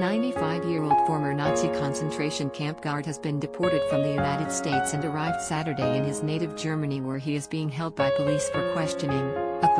95-year-old former Nazi concentration camp guard has been deported from the United States and arrived Saturday in his native Germany, where he is being held by police for questioning.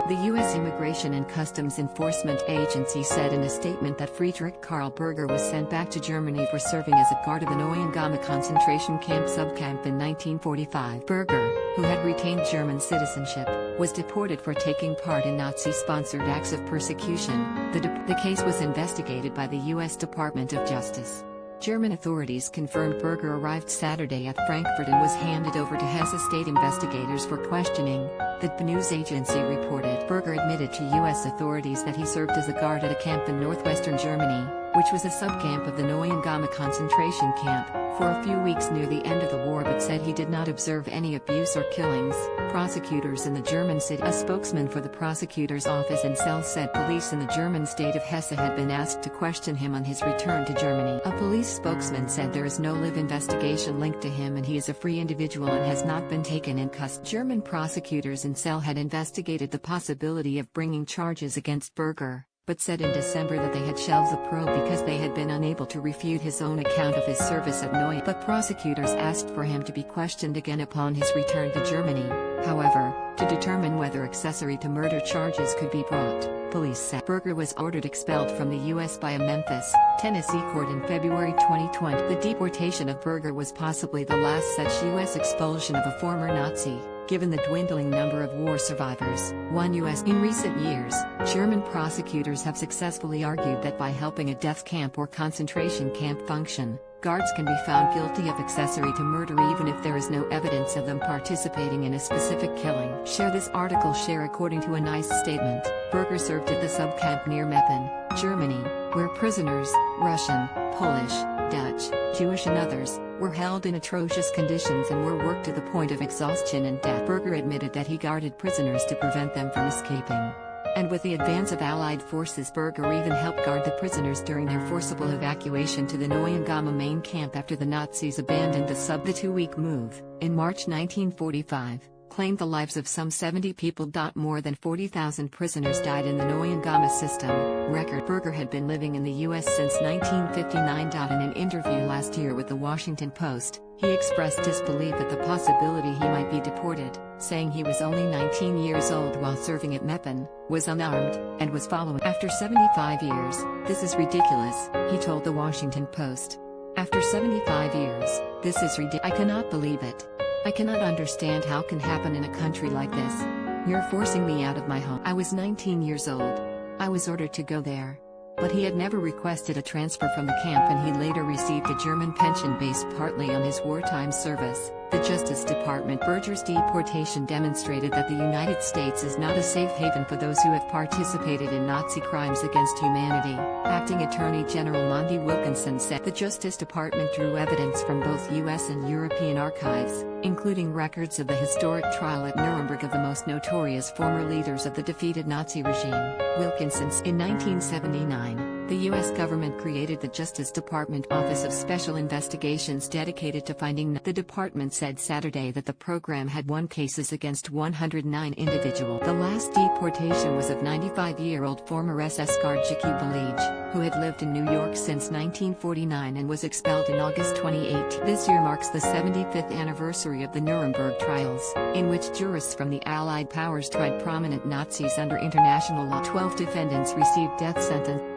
The U.S. Immigration and Customs Enforcement Agency said in a statement that Friedrich Karl Berger was sent back to Germany for serving as a guard of the Neuengamme concentration camp subcamp in 1945. Berger, who had retained German citizenship, was deported for taking part in Nazi-sponsored acts of persecution. The case was investigated by the U.S. Department of Justice. German authorities confirmed Berger arrived Saturday at Frankfurt and was handed over to Hesse state investigators for questioning, the news agency reported. Berger admitted to U.S. authorities that he served as a guard at a camp in northwestern Germany, which was a subcamp of the Neuengamme concentration camp, for a few weeks near the end of the war, but said he did not observe any abuse or killings. Prosecutors in the German city. A spokesman for the prosecutor's office in Celle said police in the German state of Hesse had been asked to question him on his return to Germany. A police spokesman said there is no live investigation linked to him and he is a free individual and has not been taken in custody. German prosecutors in Celle had investigated the possibility of bringing charges against Berger, but said in December that they had shelved the probe because they had been unable to refute his own account of his service at Neuengamme. But prosecutors asked for him to be questioned again upon his return to Germany, however, to determine whether accessory to murder charges could be brought. Police said Berger was ordered expelled from the U.S. by a Memphis, Tennessee court in February 2020. The deportation of Berger was possibly the last such U.S. expulsion of a former Nazi, given the dwindling number of war survivors. In recent years, German prosecutors have successfully argued that by helping a death camp or concentration camp function, guards can be found guilty of accessory to murder even if there is no evidence of them participating in a specific killing. Share this article. According to a NICE statement, Berger served at the subcamp near Meppen, Germany, where prisoners, Russian, Polish, Dutch, Jewish and others, were held in atrocious conditions and were worked to the point of exhaustion and death. Berger admitted that he guarded prisoners to prevent them from escaping. And with the advance of Allied forces, Berger even helped guard the prisoners during their forcible evacuation to the Neuengamme main camp after the Nazis abandoned the sub. The two-week move, in March 1945, claimed the lives of some 70 people. More than 40,000 prisoners died in the Neuengamme system. Record. Berger had been living in the U.S. since 1959. In an interview last year with the Washington Post, he expressed disbelief at the possibility he might be deported, saying he was only 19 years old while serving at Meppen, was unarmed, and was following. After 75 years, this is ridiculous, he told the Washington Post. After 75 years, this is ridiculous. I cannot believe it. I cannot understand how can happen in a country like this. You're forcing me out of my home. I was 19 years old. I was ordered to go there. But he had never requested a transfer from the camp and he later received a German pension based partly on his wartime service. The Justice Department. Berger's deportation demonstrated that the United States is not a safe haven for those who have participated in Nazi crimes against humanity. Acting Attorney General Monty Wilkinson said the Justice Department drew evidence from both U.S. and European archives, including records of the historic trial at Nuremberg of the most notorious former leaders of the defeated Nazi regime. Wilkinson said in 1979, the U.S. government created the Justice Department Office of Special Investigations dedicated to finding. The department said Saturday that the program had won cases against 109 individuals. The last deportation was of 95-year-old former SS guard Jackie Belige, who had lived in New York since 1949 and was expelled in August 2018. This year marks the 75th anniversary of the Nuremberg trials, in which jurists from the Allied powers tried prominent Nazis under international law. 12 defendants received death sentences.